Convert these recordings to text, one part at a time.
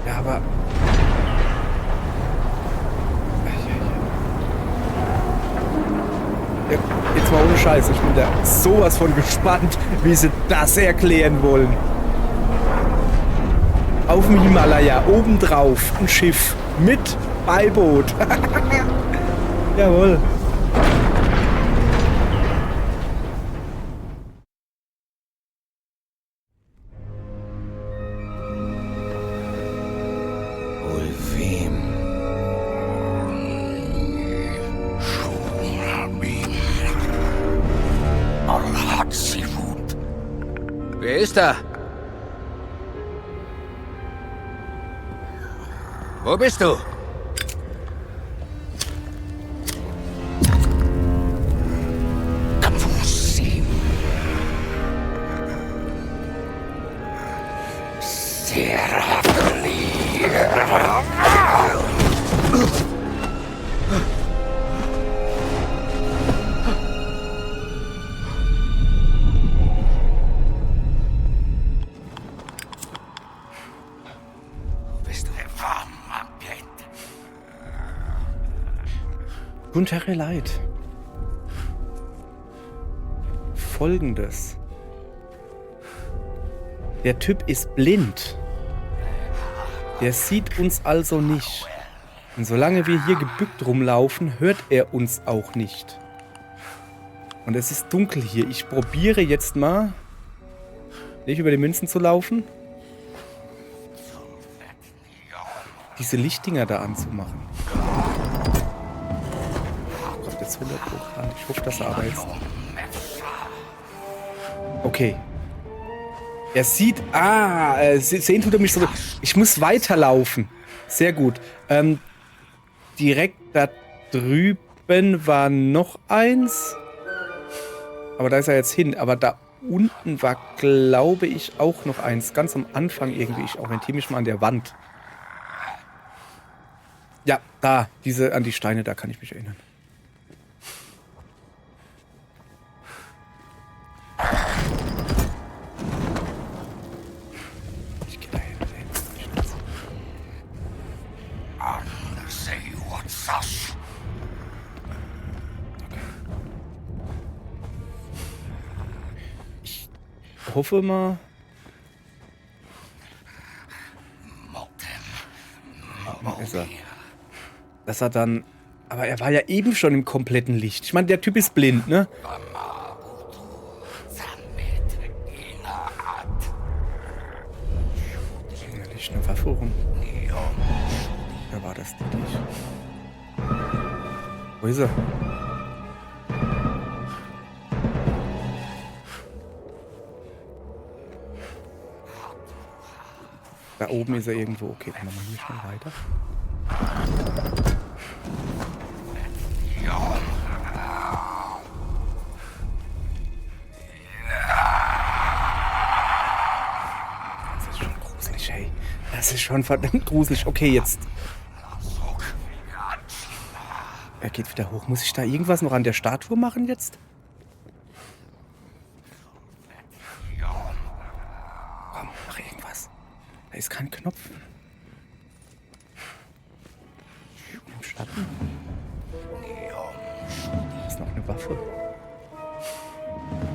Ja, aber... Ja, jetzt mal ohne Scheiß. Ich bin da sowas von gespannt, wie sie das erklären wollen. Auf dem Himalaya, obendrauf, ein Schiff mit Beiboot. Jawohl. Wer ist da? Wo bist du? Gunther Leid. Folgendes. Der Typ ist blind. Der sieht uns also nicht. Und solange wir hier gebückt rumlaufen, hört er uns auch nicht. Und es ist dunkel hier. Ich probiere jetzt mal, nicht über die Münzen zu laufen, diese Lichtdinger da anzumachen. Kommt jetzt 100 hoch an. Ich hoffe, dass er aber jetzt... Okay. Er sieht... sehen tut er mich so... Ich muss weiterlaufen. Sehr gut. Direkt da drüben war noch eins. Aber da ist er jetzt hin. Aber da unten war, glaube ich, auch noch eins. Ganz am Anfang irgendwie. Ich orientiere mich mal an der Wand. Ja, da. An die Steine, da kann ich mich erinnern. Ich gehe da hin. Ich hoffe mal... Ist er. Dass er dann... Aber er war ja eben schon im kompletten Licht. Ich meine, der Typ ist blind, ne? Da liegt eine Waffe rum. Wer war das denn nicht? Wo ist er? Da oben ist er irgendwo. Okay, dann machen wir hier schon weiter. Das ist schon gruselig, ey. Das ist schon verdammt gruselig. Okay, jetzt. Er geht wieder hoch. Muss ich da irgendwas noch an der Statue machen jetzt? Komm, mach irgendwas. Da ist kein Knopf. Im Schatten. Da ist noch eine Waffe.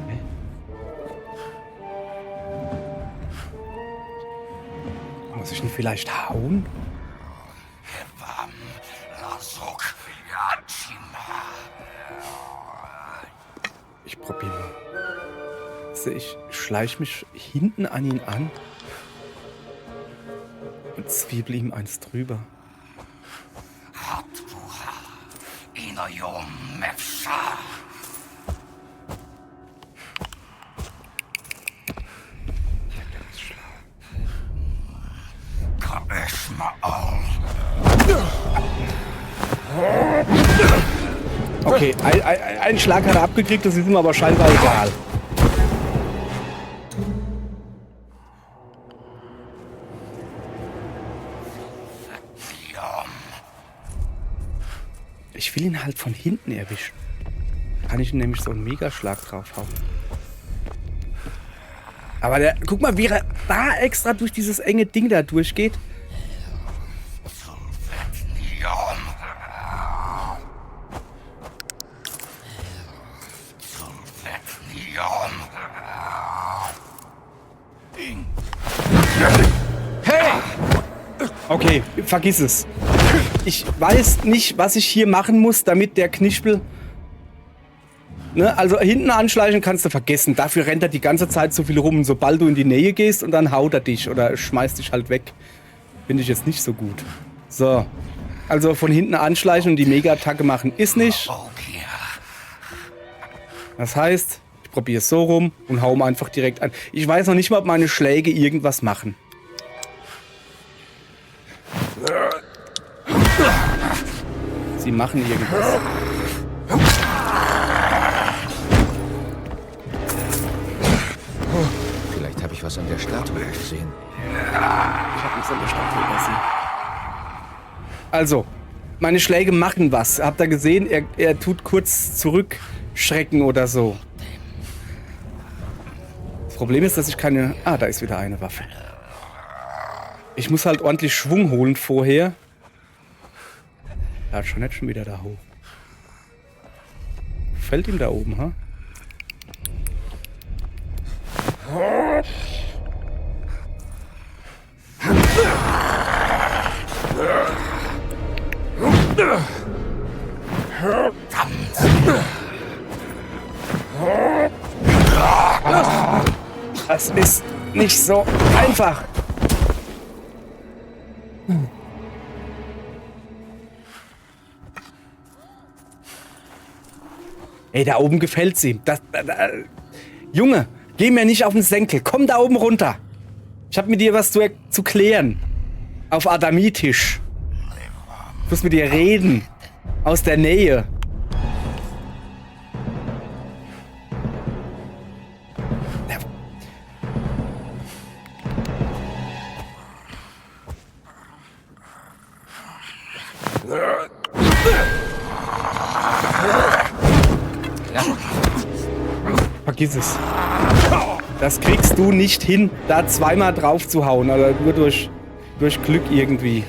Okay. Muss ich ihn vielleicht hauen? Ich probiere mal. Also ich schleiche mich hinten an ihn an und zwiebel ihm eins drüber. Okay, einen Schlag hat er abgekriegt, das ist ihm aber scheinbar egal. Ich will ihn halt von hinten erwischen. Kann ich nämlich so einen Megaschlag draufhauen. Aber guck mal, wie er da extra durch dieses enge Ding da durchgeht. Okay, vergiss es. Ich weiß nicht, was ich hier machen muss, damit der Knispel... Ne? Also hinten anschleichen kannst du vergessen. Dafür rennt er die ganze Zeit so viel rum. Und sobald du in die Nähe gehst und dann haut er dich oder schmeißt dich halt weg. Finde ich jetzt nicht so gut. So. Also von hinten anschleichen und die Mega-Attacke machen ist nicht. Das heißt, ich probiere es so rum und hau ihm einfach direkt an. Ich weiß noch nicht mal, ob meine Schläge irgendwas machen. Sie machen irgendwas. Vielleicht habe ich was an der Statue gesehen. Ich habe nichts an der Statue übersehen. Also, meine Schläge machen was. Habt ihr gesehen? Er tut kurz zurückschrecken oder so. Das Problem ist, dass ich keine... Ah, da ist wieder eine Waffe. Ich muss halt ordentlich Schwung holen vorher. Er hat schon nicht schon wieder da hoch. Fällt ihm da oben, ha? Das ist nicht so einfach. Ey, da oben gefällt's ihm. Junge, geh mir nicht auf den Senkel. Komm da oben runter. Ich hab mit dir was zu klären. Auf Adamitisch. Ich muss mit dir reden. Aus der Nähe. Vergiss es. Das kriegst du nicht hin, da zweimal drauf zu hauen. Also nur durch Glück irgendwie.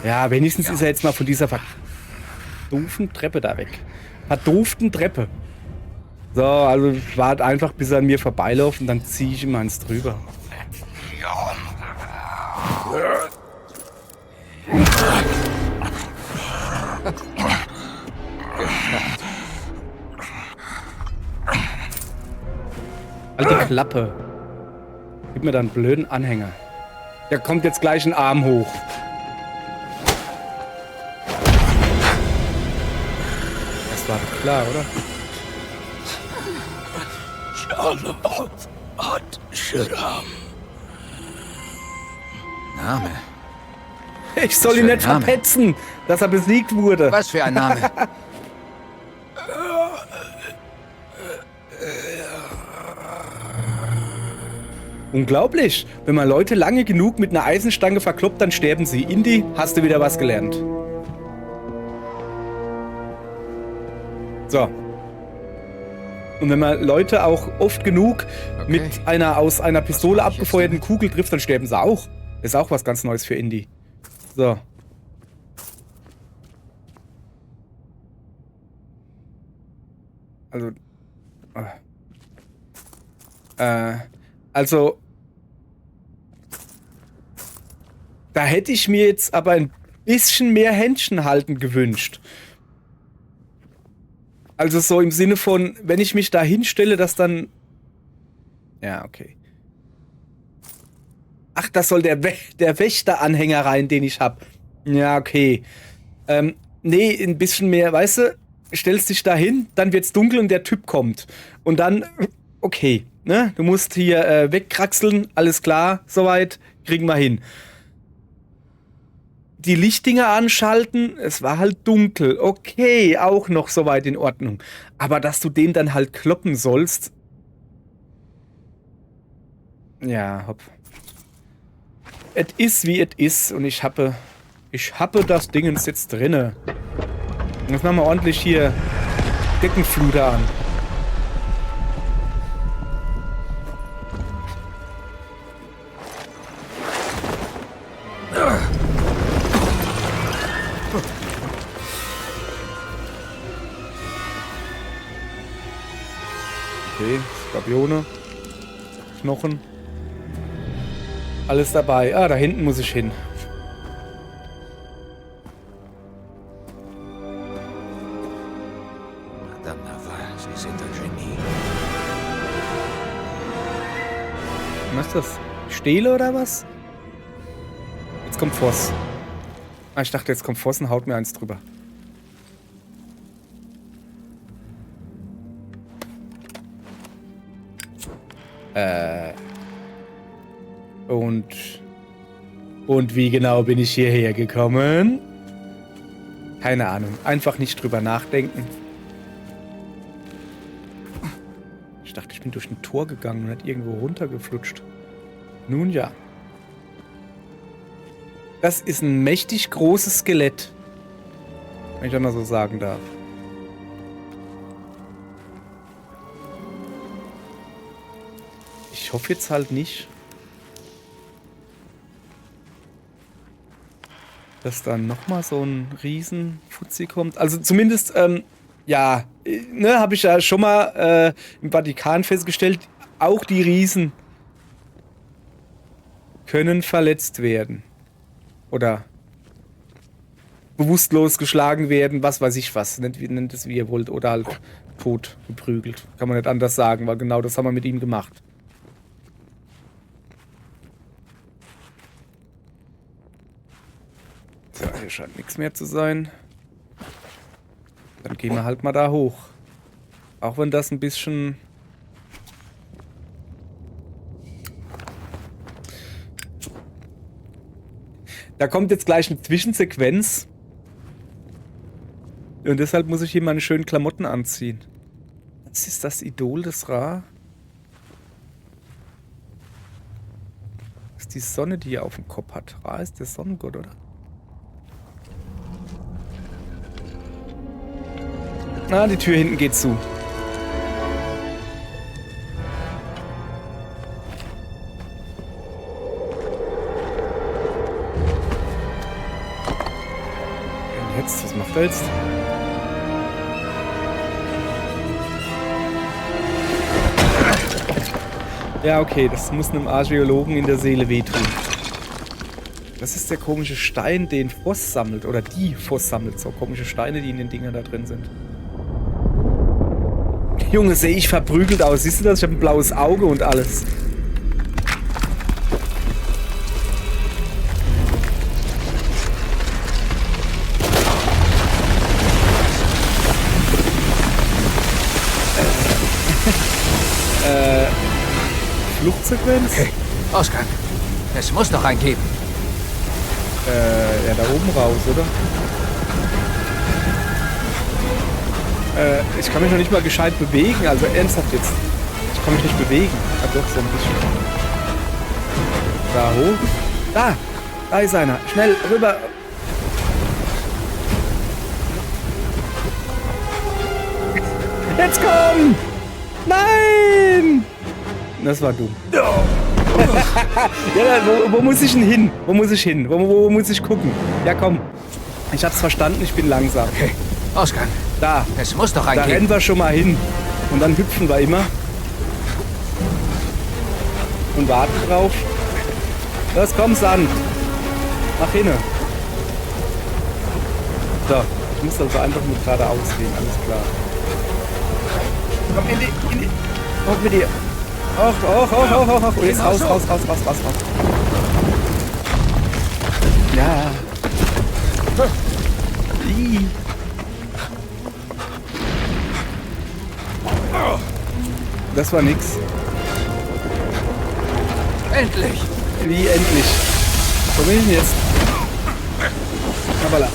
Ja, wenigstens ist er jetzt mal von dieser verdooften Treppe da weg. Verdooften Treppe. So, also ich warte einfach, bis er an mir vorbeiläuft und dann ziehe ich ihm eins drüber. Alte Klappe. Gib mir da einen blöden Anhänger. Der kommt jetzt gleich einen Arm hoch. Das war doch klar, oder? Name. Ich soll ihn nicht verpetzen, dass er besiegt wurde. Was für ein Name? Unglaublich. Wenn man Leute lange genug mit einer Eisenstange verkloppt, dann sterben sie. Indy, hast du wieder was gelernt. So. Und wenn man Leute auch oft genug mit einer aus einer Pistole abgefeuerten Kugel trifft, dann sterben sie auch. Ist auch was ganz Neues für Indy. So. Also, da hätte ich mir jetzt aber ein bisschen mehr Händchen halten gewünscht. Also so im Sinne von, wenn ich mich da hinstelle, dass dann... Ja, okay. Ach, das soll der Wächter-Anhänger rein, den ich hab. Ja, okay. Nee, ein bisschen mehr, weißt du, stellst dich da hin, dann wird's dunkel und der Typ kommt. Und dann, okay, ne? Du musst hier wegkraxeln, alles klar, soweit, kriegen wir hin. Die Lichtdinger anschalten, es war halt dunkel, okay, auch noch soweit in Ordnung. Aber dass du den dann halt kloppen sollst... Ja, hopp. Es ist, wie es ist, und ich habe das Dingens jetzt drinne. Jetzt machen wir ordentlich hier Deckenfluter an. Okay, Skorpione. Knochen. Alles dabei. Ah, da hinten muss ich hin. Madame Naval, Sie sind ein Genie. Was ist das? Stele oder was? Jetzt kommt Voss. Ah, ich dachte, jetzt kommt Voss und haut mir eins drüber. Und wie genau bin ich hierher gekommen? Keine Ahnung. Einfach nicht drüber nachdenken. Ich dachte, ich bin durch ein Tor gegangen und nicht irgendwo runtergeflutscht. Nun ja. Das ist ein mächtig großes Skelett. Wenn ich das mal so sagen darf. Ich hoffe jetzt halt nicht, dass dann nochmal so ein Riesenfuzzi kommt. Also zumindest, ja, ne, habe ich ja schon mal im Vatikan festgestellt, auch die Riesen können verletzt werden. Oder bewusstlos geschlagen werden, was weiß ich was. Nennt es wie ihr wollt. Oder halt tot geprügelt. Kann man nicht anders sagen, weil genau das haben wir mit ihm gemacht. So, hier scheint nichts mehr zu sein. Dann gehen wir halt mal da hoch. Auch wenn das ein bisschen... Da kommt jetzt gleich eine Zwischensequenz. Und deshalb muss ich hier meine schönen Klamotten anziehen. Was ist das Idol des Ra? Das ist die Sonne, die er auf dem Kopf hat. Ra ist der Sonnengott, oder? Ah, die Tür hinten geht zu. Und jetzt? Was macht er jetzt? Ja, okay, das muss einem Archäologen in der Seele wehtun. Das ist der komische Stein, den Voss sammelt. Oder die Voss sammelt. So komische Steine, die in den Dingern da drin sind. Junge, sehe ich verprügelt aus. Siehst du das? Ich habe ein blaues Auge und alles. Fluchtsequenz? Okay, Ausgang. Es muss doch einen geben. Ja, da oben raus, oder? Ich kann mich noch nicht mal gescheit bewegen, also ernsthaft jetzt. Ich kann mich nicht bewegen. Ah, doch, so ein bisschen. Da hoch. Da ist einer. Schnell, rüber. Jetzt komm! Nein! Das war dumm. Ja, wo muss ich denn hin? Wo muss ich hin? Wo muss ich gucken? Ja, komm. Ich hab's verstanden, ich bin langsam. Okay, Ausgang. Da. Es muss doch einen Da geben. rennen wir schon mal hin. Und dann hüpfen wir immer. Und warten drauf. Los, komm, Sand. Nach hinne. So, ich muss also einfach nur geradeaus gehen, alles klar. Komm in die. Hoch mit dir. Hoch. Und jetzt raus. Ja. Ih. Das war nix. Endlich! Wie endlich? Wo bin ich denn jetzt? Hoppala.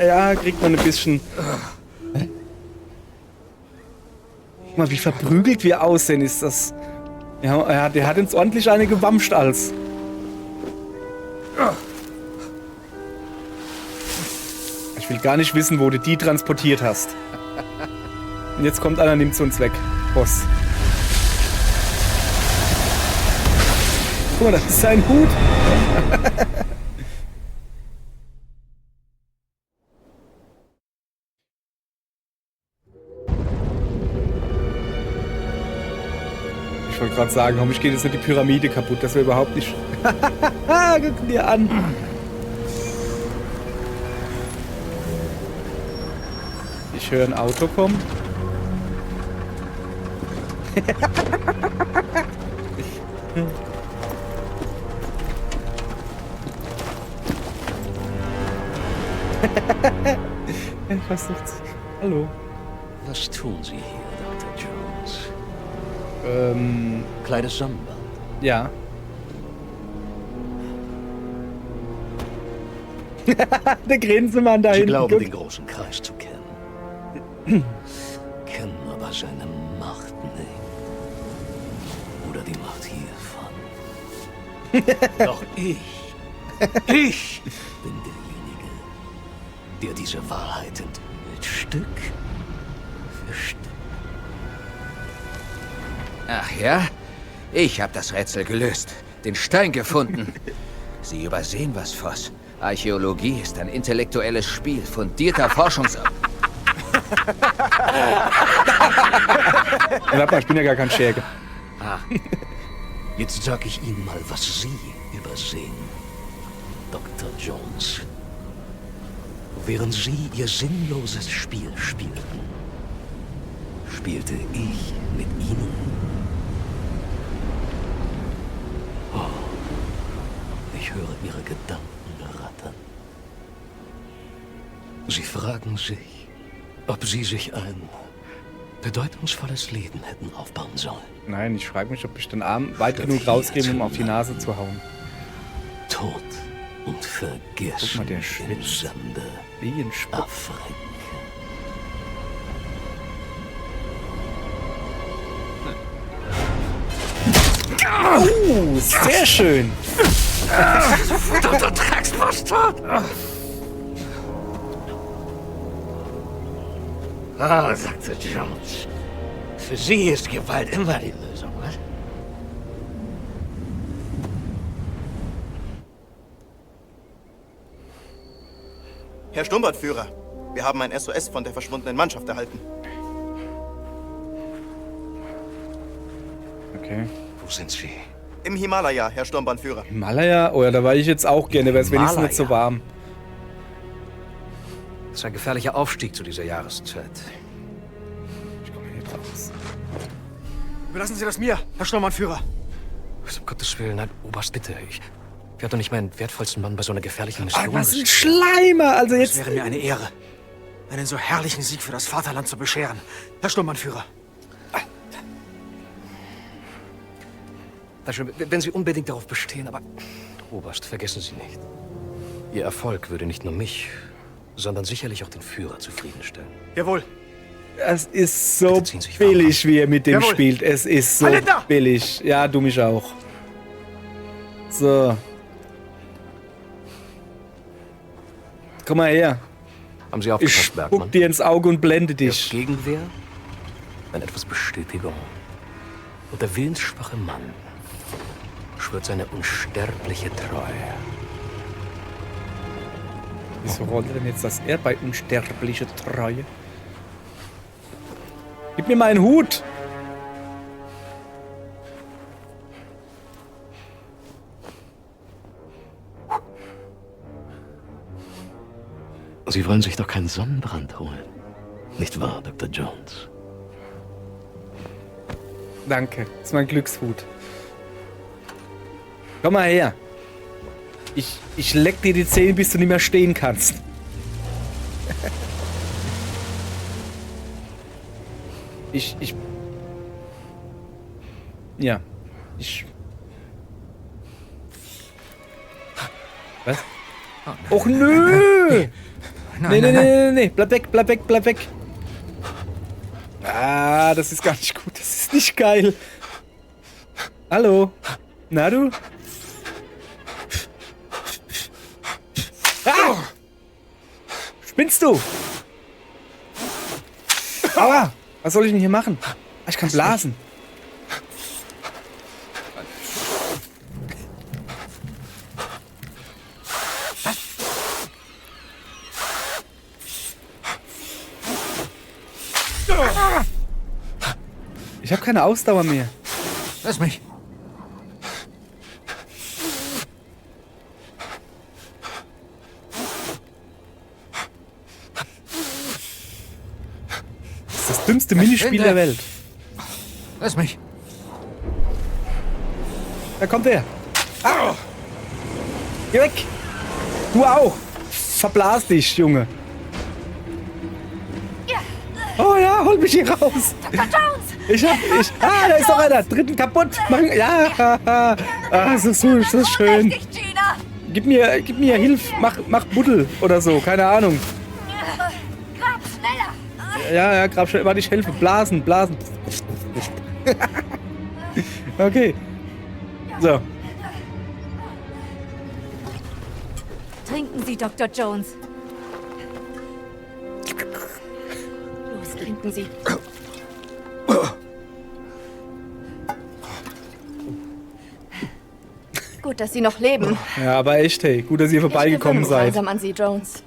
Ja, kriegt man ein bisschen. Guck mal, wie verprügelt wir aussehen, ist das. Ja, der hat uns ordentlich eine gewamscht als. Ich will gar nicht wissen, wo du die transportiert hast. Und jetzt kommt einer, nimmt sie uns weg. Boss. Guck mal, das ist sein Hut. Ich wollte gerade sagen, hoffentlich geht jetzt nicht die Pyramide kaputt. Das wäre überhaupt nicht... Guck dir an. Ich höre ein Auto kommen. Ich versuch's. Hallo. Was tun Sie hier, Dr. Jones? Kleines Sonnenbad. Ja. Der Grinsemann da Sie hinten. glauben, Guck. den großen Kreis zu kennen. Kennen aber seine Macht nicht. Oder die Macht hiervon. Doch ich bin derjenige, der diese Wahrheit enthüllt, Stück für Stück. Ach ja? Ich habe das Rätsel gelöst. Den Stein gefunden. Sie übersehen was, Voss. Archäologie ist ein intellektuelles Spiel fundierter Forschungsarbeit. Warte mal, ich bin ja gar kein Schäger. Jetzt sag ich Ihnen mal, was Sie übersehen, Dr. Jones. Während Sie Ihr sinnloses Spiel spielten, spielte ich mit Ihnen. Oh, ich höre Ihre Gedanken rattern. Sie fragen sich, ob Sie sich ein bedeutungsvolles Leben hätten aufbauen sollen. Nein, ich frage mich, ob ich den Arm weit genug rausgebe, um auf die Nase zu hauen. Tod und Vergessen Guck mal, der im schwitzt. Sande Wie ein Spuck. erfrecken. Sehr schön. Verdammter Drecksbastard! Sagte Jones. Für Sie ist Gewalt immer die Lösung, was? Herr Sturmbannführer, wir haben ein SOS von der verschwundenen Mannschaft erhalten. Okay. Wo sind Sie? Im Himalaya, Herr Sturmbannführer. Himalaya? Oh ja, da war ich jetzt auch gerne, wäre es wenigstens nicht so warm. Das ist ein gefährlicher Aufstieg zu dieser Jahreszeit. Ich komme hier raus. Überlassen Sie das mir, Herr Sturmbannführer. Um Gottes Willen, nein, Oberst, bitte. Ich werde doch nicht meinen wertvollsten Mann bei so einer gefährlichen Mission Was ein riskieren. Schleimer! Also Es jetzt. wäre mir eine Ehre, einen so herrlichen Sieg für das Vaterland zu bescheren. Herr Sturmbannführer. Wenn Sie unbedingt darauf bestehen, aber Oberst, vergessen Sie nicht. Ihr Erfolg würde nicht nur mich, sondern sicherlich auch den Führer zufriedenstellen. Jawohl. Es ist so Bitte ziehen Sie sich warm billig, wie er mit dem Jawohl. spielt. Es ist so Haltet da! billig. Ja, du mich auch. So. Komm mal her. Haben Sie Ich aufgepasst, Bergmann? spuck dir ins Auge und blende Erst dich. Gegenwehr, dann etwas Bestätigung. Und der willensschwache Mann schwört seine unsterbliche Treue. Wieso rollt denn jetzt das R bei unsterbliche Treue? Gib mir meinen Hut! Sie wollen sich doch keinen Sonnenbrand holen. Nicht wahr, Dr. Jones? Danke, das ist mein Glückshut. Komm mal her. Ich leck dir die Zähne, bis du nicht mehr stehen kannst. Ja. Was? Och nö! Nee. Bleib weg. Ah, das ist gar nicht gut. Das ist nicht geil. Hallo? Na du? Ah! Spinnst du? Aua! Was soll ich denn hier machen? Ah, ich kann blasen. Ich habe keine Ausdauer mehr. Lass mich. Das ist das dümmste Minispiel der Welt. Lass mich. Da kommt er. Au! Geh weg! Du auch! Verblas dich, Junge! Oh ja, hol mich hier raus! Dr. Jones! Da ist noch einer! Dritten kaputt! Ja! Das ist so, das ist schön! Dich, Gina! Gib mir Hilfe! Mach Buddel oder so, keine Ahnung. Grab schneller! Ja, grab schnell. Warte, ich helfe. Blasen. Okay. So. Trinken Sie, Dr. Jones. Los, trinken Sie. Gut, dass Sie noch leben. Ja, aber echt, hey. Gut, dass ihr vorbeigekommen Ich gewöhne mich seid. langsam an Sie, Jones.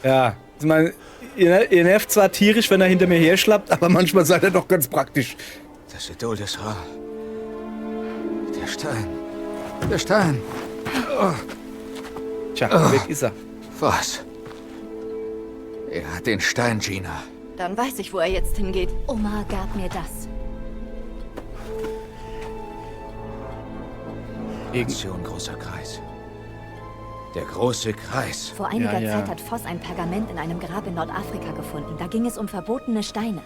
Ja. Ich meine, ihr nervt zwar tierisch, wenn er hinter mir her schlappt, aber manchmal seid ihr doch ganz praktisch. Das Idol des Ra. Der Stein. Der Stein. Tja, weg ist er. Was? Er hat den Stein, Gina. Dann weiß ich, wo er jetzt hingeht. Oma gab mir das. Mission Großer Kreis. Der große Kreis. Vor einiger Ja. Zeit hat Voss ein Pergament in einem Grab in Nordafrika gefunden. Da ging es um verbotene Steine.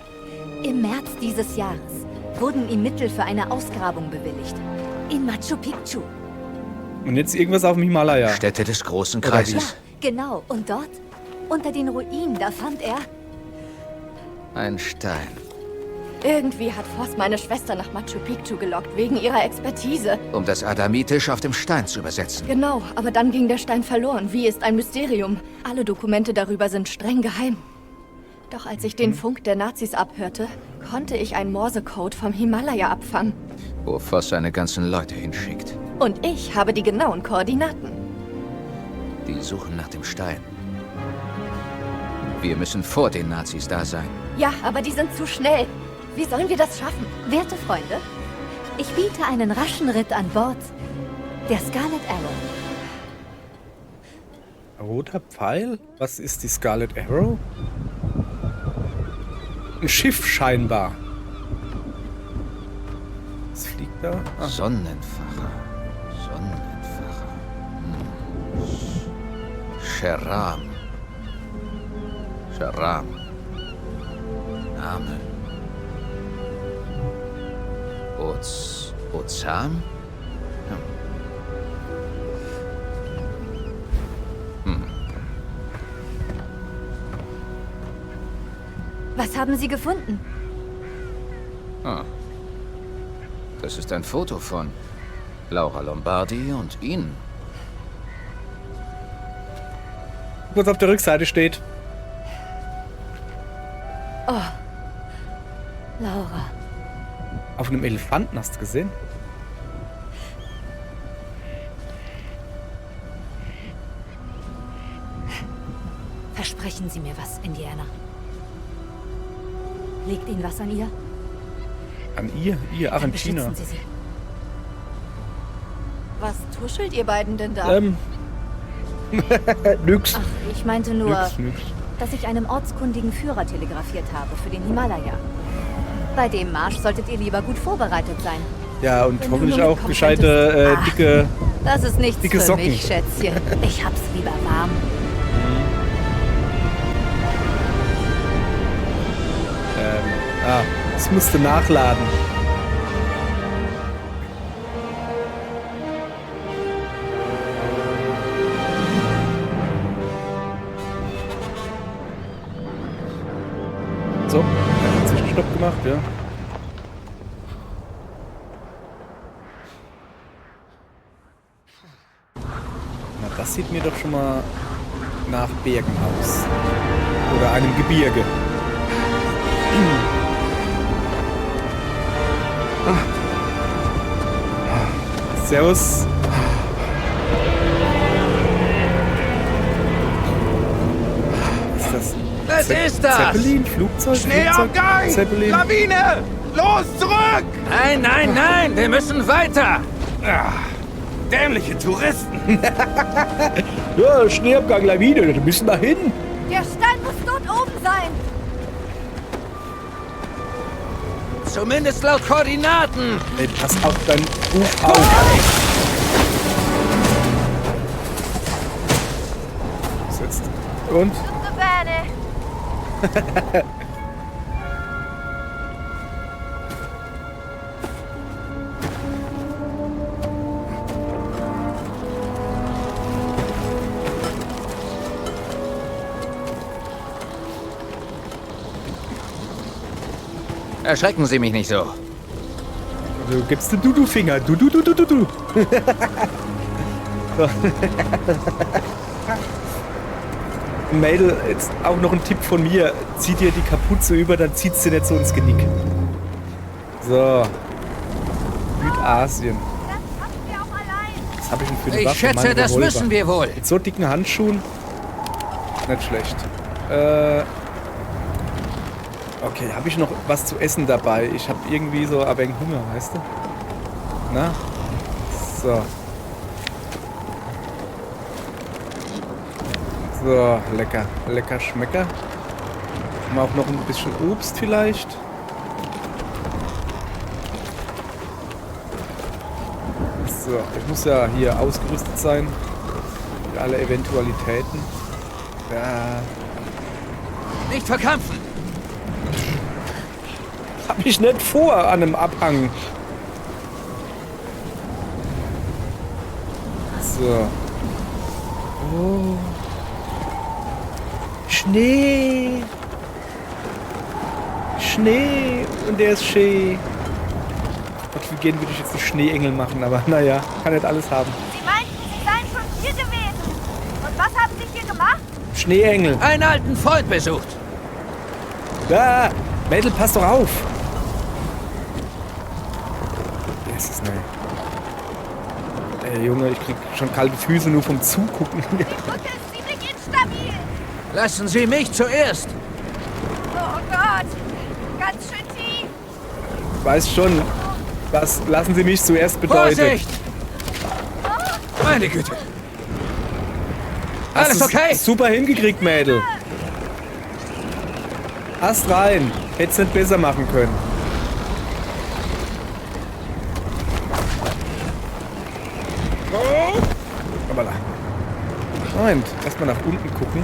Im März dieses Jahres wurden ihm Mittel für eine Ausgrabung bewilligt. In Machu Picchu. Und jetzt irgendwas auf dem Himalaya. Stätte des großen Oder Kreises. Ja, genau. Und dort, unter den Ruinen, da fand er... Ein Stein. Irgendwie hat Voss meine Schwester nach Machu Picchu gelockt, wegen ihrer Expertise. Um das Adamitisch auf dem Stein zu übersetzen. Genau, aber dann ging der Stein verloren. Wie ist ein Mysterium. Alle Dokumente darüber sind streng geheim. Doch als ich den Funk der Nazis abhörte, konnte ich einen Morsecode vom Himalaya abfangen. Wo Voss seine ganzen Leute hinschickt. Und ich habe die genauen Koordinaten. Die suchen nach dem Stein. Wir müssen vor den Nazis da sein. Ja, aber die sind zu schnell. Wie sollen wir das schaffen? Werte Freunde, ich biete einen raschen Ritt an Bord der Scarlet Arrow. Roter Pfeil? Was ist die Scarlet Arrow? Ein Schiff scheinbar. Was fliegt da? Ah. Sonnenfacher. Sheram. Name. Ozam? Was haben Sie gefunden? Das ist ein Foto von Laura Lombardi und Ihnen. Was auf der Rückseite steht. Laura. Auf einem Elefanten, hast du gesehen? Versprechen Sie mir was, Indiana. Liegt Ihnen was an ihr? An ihr? Ihr Dann Argentina. beschützen Sie sie. Was tuschelt ihr beiden denn da? Nix. Ach, ich meinte nur, Nix. dass ich einem ortskundigen Führer telegrafiert habe für den Himalaya. Bei dem Marsch solltet ihr lieber gut vorbereitet sein. Ja, und Wenn du hoffentlich nur auch mitkommen gescheite, könntest. Ach. dicke... Das ist nichts Dicke für Socken. mich, Schätzchen. Ich hab's lieber warm. Es musste nachladen. So, er hat Zwischenstopp gemacht, ja. Na, das sieht mir doch schon mal nach Bergen aus. Oder einem Gebirge. Servus. Was ist das? Was ist das? Zeppelin? Flugzeug? Flugzeug? Zeppelin? Lawine! Los, zurück! Nein, nein, nein! Wir müssen weiter! Dämliche Touristen! Ja, Schneeabgang Lawine, wir müssen da hin. Der Stein muss dort oben sein. Zumindest laut Koordinaten! Ey, pass auf deinen Ruf auf. Sitzt. Und? Tutto bene. Erschrecken Sie mich nicht so. Du gibst den Dudu-Finger. Du. So. Mädel, jetzt auch noch ein Tipp von mir. Zieh dir die Kapuze über, dann zieht sie nicht so ins Genick. So. Südasien. Das schaffen wir auch allein. Was habe ich denn für eine Ich Waffe? schätze, Mein das Revolver. müssen wir wohl. Mit so dicken Handschuhen? Nicht schlecht. Okay, habe ich noch was zu essen dabei? Ich habe irgendwie so ein wenig Hunger, weißt du? Na? So. So, lecker. Lecker Schmecker. Haben wir auch noch ein bisschen Obst vielleicht? So, ich muss ja hier ausgerüstet sein. Für alle Eventualitäten. Ja. Nicht verkrampfen! Hab ich nicht vor an einem Abhang. So. Oh. Schnee. Schnee. Und der ist schön. Gott, wie gern würde ich jetzt einen Schneeengel machen, aber naja, kann nicht alles haben. Sie meinten, Sie seien schon hier gewesen. Und was haben Sie hier gemacht? Schneeengel. Einen alten Freund besucht! Da. Mädel, pass doch auf. Das ist neu. Ey, Junge, ich krieg schon kalte Füße nur vom Zugucken. Die Brücke ist ziemlich instabil. Lassen Sie mich zuerst! Oh Gott. Ganz schön tief. Weiß schon, was lassen Sie mich zuerst bedeutet. Vorsicht! Meine Güte! Hast Alles du's okay? Super hingekriegt, Mädel. Ast rein. Hätt's nicht besser machen können. Aber da. Moment, erstmal nach unten gucken.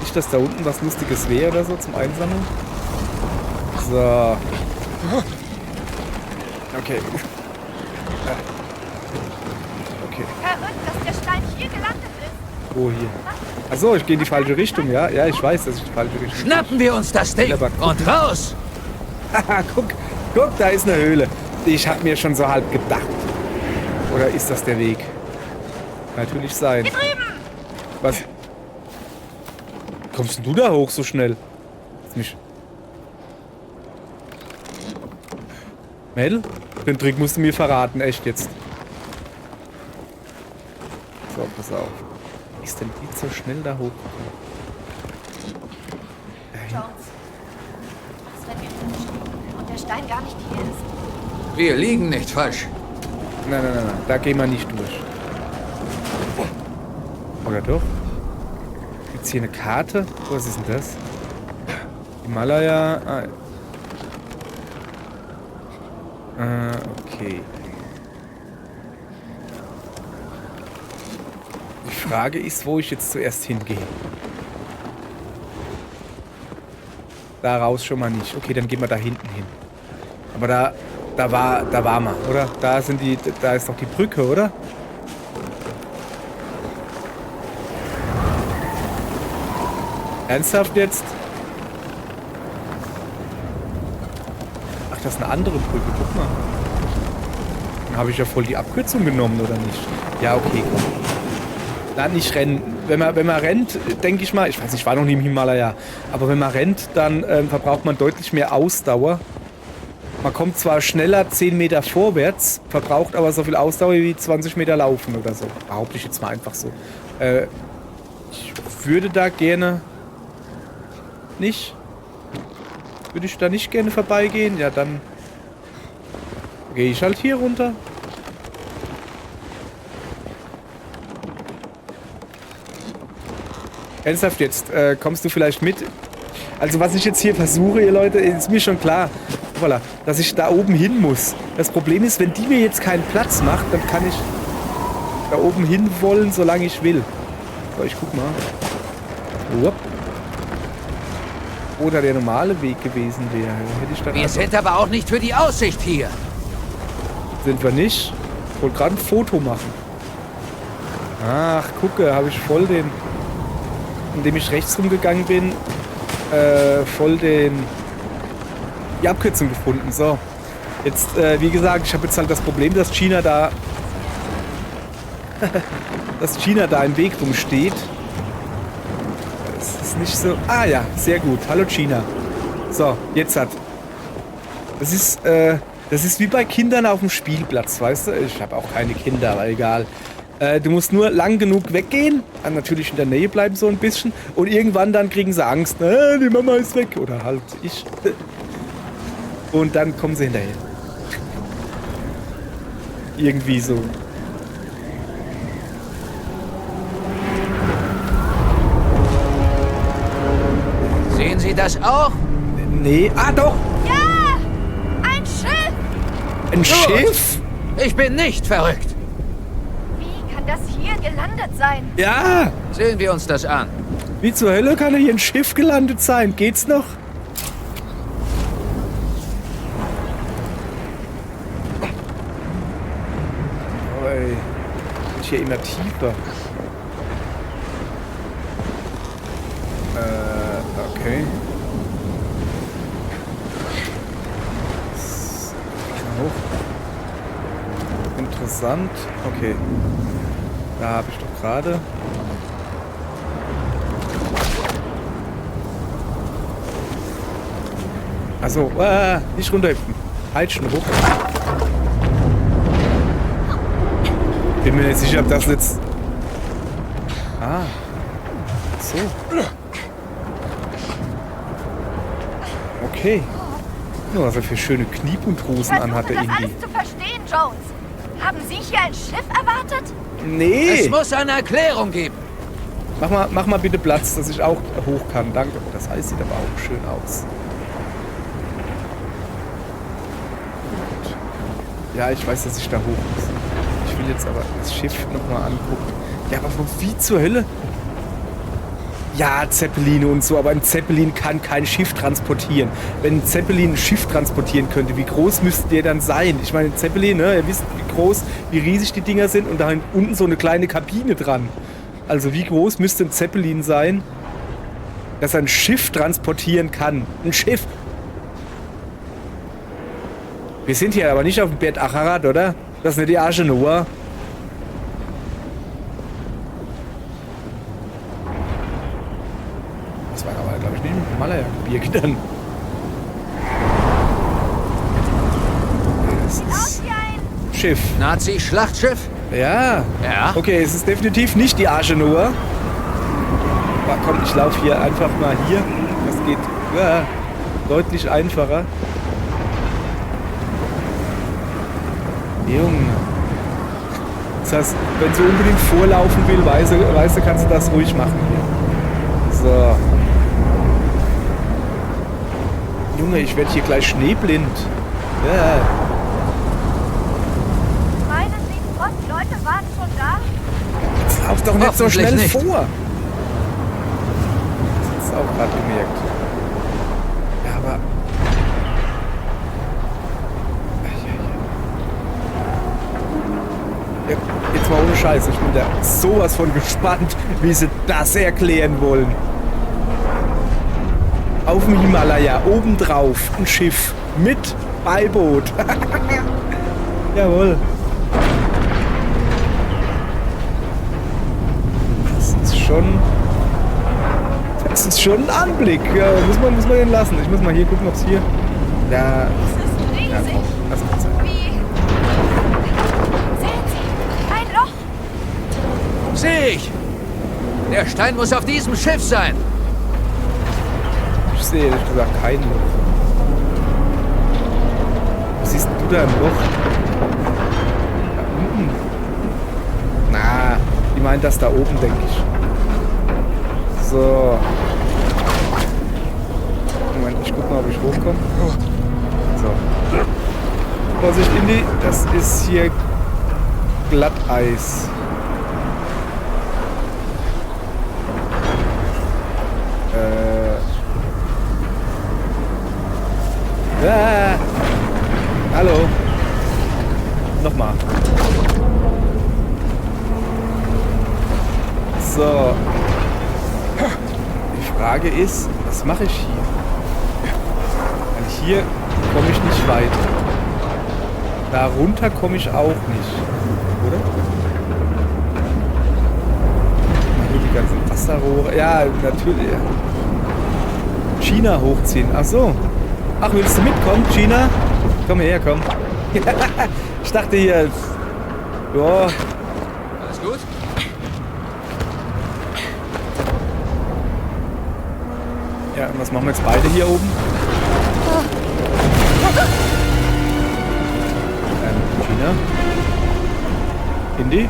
Nicht, dass da unten was Lustiges wäre oder so zum Einsammeln. So. Okay. Okay. Verrückt, dass der Stein hier gelandet ist. Wo hier? Achso, ich gehe in die falsche Richtung, ja? Ja, ich weiß, dass ich die falsche Richtung gehe. Schnappen wir uns das Ding Aber guck. und raus! Haha, guck, da ist eine Höhle. Ich habe mir schon so halb gedacht. Oder ist das der Weg? Natürlich sein. Hier drüben. Was? Kommst denn du da hoch so schnell? Mich. Mädel? Den Trick musst du mir verraten, echt jetzt. So, pass auf. Ist denn die so schnell da hoch? Jones. Was, wenn wir drinstehen und der Stein gar nicht hier ist? Wir liegen nicht falsch. Nein, da gehen wir nicht durch. Oder doch? Gibt's hier eine Karte? Was ist denn das? Himalaya. Okay. Die Frage ist, wo ich jetzt zuerst hingehe. Da raus schon mal nicht. Okay, dann gehen wir da hinten hin. Aber da war man, oder? Da ist doch die Brücke, oder? Ernsthaft jetzt? Ach, das ist eine andere Brücke, guck mal. Dann habe ich ja voll die Abkürzung genommen, oder nicht? Ja, okay, komm. Na, nicht rennen. Wenn man rennt, denke ich mal, ich weiß nicht, ich war noch nie im Himalaya, aber wenn man rennt, dann verbraucht man deutlich mehr Ausdauer. Man kommt zwar schneller 10 Meter vorwärts, verbraucht aber so viel Ausdauer wie 20 Meter laufen oder so. Behaupte ich jetzt mal einfach so. Ich würde da gerne... Nicht? Würde ich da nicht gerne vorbeigehen? Ja, dann Gehe ich halt hier runter. Ernsthaft jetzt, kommst du vielleicht mit? Also was ich jetzt hier versuche, ihr Leute, ist mir schon klar, voilà, dass ich da oben hin muss. Das Problem ist, wenn die mir jetzt keinen Platz macht, dann kann ich da oben hin wollen, solange ich will. So, ich guck mal. Upp. Oder der normale Weg gewesen wäre. Hätte ich dann Wir sind aber auch nicht für die Aussicht hier. Sind wir nicht? Ich wollte gerade ein Foto machen. Ach, gucke, habe ich voll den... Indem ich rechts rumgegangen bin, voll die Abkürzung gefunden. So. Jetzt, wie gesagt, ich habe jetzt halt das Problem, dass China da... dass China da im Weg rumsteht. Das ist nicht so... Ah ja, sehr gut. Hallo China. So, jetzt hat... Das ist wie bei Kindern auf dem Spielplatz, weißt du? Ich habe auch keine Kinder, aber egal. Du musst nur lang genug weggehen, natürlich in der Nähe bleiben so ein bisschen und irgendwann dann kriegen sie Angst, die Mama ist weg oder halt ich. Und dann kommen sie hinterher. Irgendwie so. Sehen Sie das auch? Nee, doch! Ja! Ein Schiff! Ein Schiff? Ich bin nicht verrückt. Wie kann das hier gelandet sein? Ja! Sehen wir uns das an. Wie zur Hölle kann hier ein Schiff gelandet sein? Geht's noch? Oi. Wird hier immer tiefer. Okay. Hoch. Interessant. Okay. Da habe ich doch gerade. Also, nicht runterhüpfen. Peitschen hoch. Bin mir nicht sicher, ob das jetzt... Ah. So. Okay. Nur was er für schöne Kniebundhosen anhat, der das Indie. alles zu verstehen, Jones. Haben Sie hier ein Schiff erwartet? Nee! Es muss eine Erklärung geben. Mach mal bitte Platz, dass ich auch hoch kann. Danke. Das Eis sieht aber auch schön aus. Gut. Ja, ich weiß, dass ich da hoch muss. Ich will jetzt aber das Schiff nochmal angucken. Ja, aber wie zur Hölle? Ja, Zeppeline und so, aber ein Zeppelin kann kein Schiff transportieren. Wenn ein Zeppelin ein Schiff transportieren könnte, wie groß müsste der dann sein? Ich meine, ein Zeppelin, ne, ihr wisst, wie groß, wie riesig die Dinger sind und da unten so eine kleine Kabine dran. Also wie groß müsste ein Zeppelin sein, dass er ein Schiff transportieren kann? Ein Schiff! Wir sind hier aber nicht auf dem Bert Acharat, oder? Das ist nicht die Arche Noah. Das war aber, glaube ich, nicht ein Himalaya-Gebirge dann. Das ist ein Schiff. Nazi-Schlachtschiff? Ja. Ja. Okay, es ist definitiv nicht die Arche Noah. Aber komm, ich laufe hier einfach mal hier. Das geht deutlich einfacher. Junge. Das heißt, wenn sie unbedingt vorlaufen will, weißt du, kannst du das ruhig machen hier. So. Junge, ich werde hier gleich schneeblind. Ja. Meinen Sie, Leute waren schon da? Jetzt lauf doch nicht so Hoffentlich schnell nicht. vor. Das ist auch gerade gemerkt. Ja, aber... Ja, jetzt mal ohne Scheiß. Ich bin da sowas von gespannt, wie sie das erklären wollen. Auf dem Himalaya, obendrauf, ein Schiff mit Beiboot. Jawohl. Das ist schon ein Anblick. Ja, muss man den lassen. Ich muss mal hier gucken, ob es hier... Ja, Das ist riesig. ja, komm, lass mal sein. Wie? Sehen Sie, ein Loch. Sehe ich. Der Stein muss auf diesem Schiff sein. Ich sehe ehrlich gesagt kein Loch. Siehst du da ein Loch? meint das da oben, denke ich. So. Moment, ich guck mal, ob ich hochkomme. So. Vorsicht, Indy, das ist hier Glatteis. Hallo. Nochmal. So. Die Frage ist, was mache ich hier? Weil hier komme ich nicht weiter. Da runter komme ich auch nicht. Oder? Hier die ganzen Wasserrohre. Ja, natürlich. China hochziehen. Ach so. Ach, willst du mitkommen, China? Komm her, komm. Ich dachte hier... Ja. Alles gut? Ja, und was machen wir jetzt beide hier oben? China? Indy?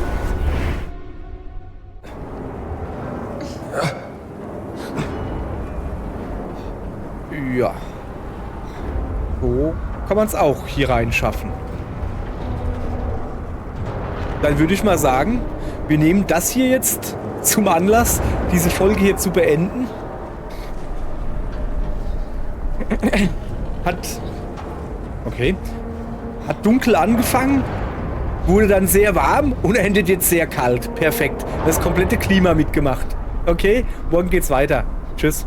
Ja. So kann man es auch hier rein schaffen. Dann würde ich mal sagen, wir nehmen das hier jetzt zum Anlass, diese Folge hier zu beenden. Hat dunkel angefangen, wurde dann sehr warm und endet jetzt sehr kalt. Perfekt. Das komplette Klima mitgemacht. Okay, morgen geht's weiter. Tschüss.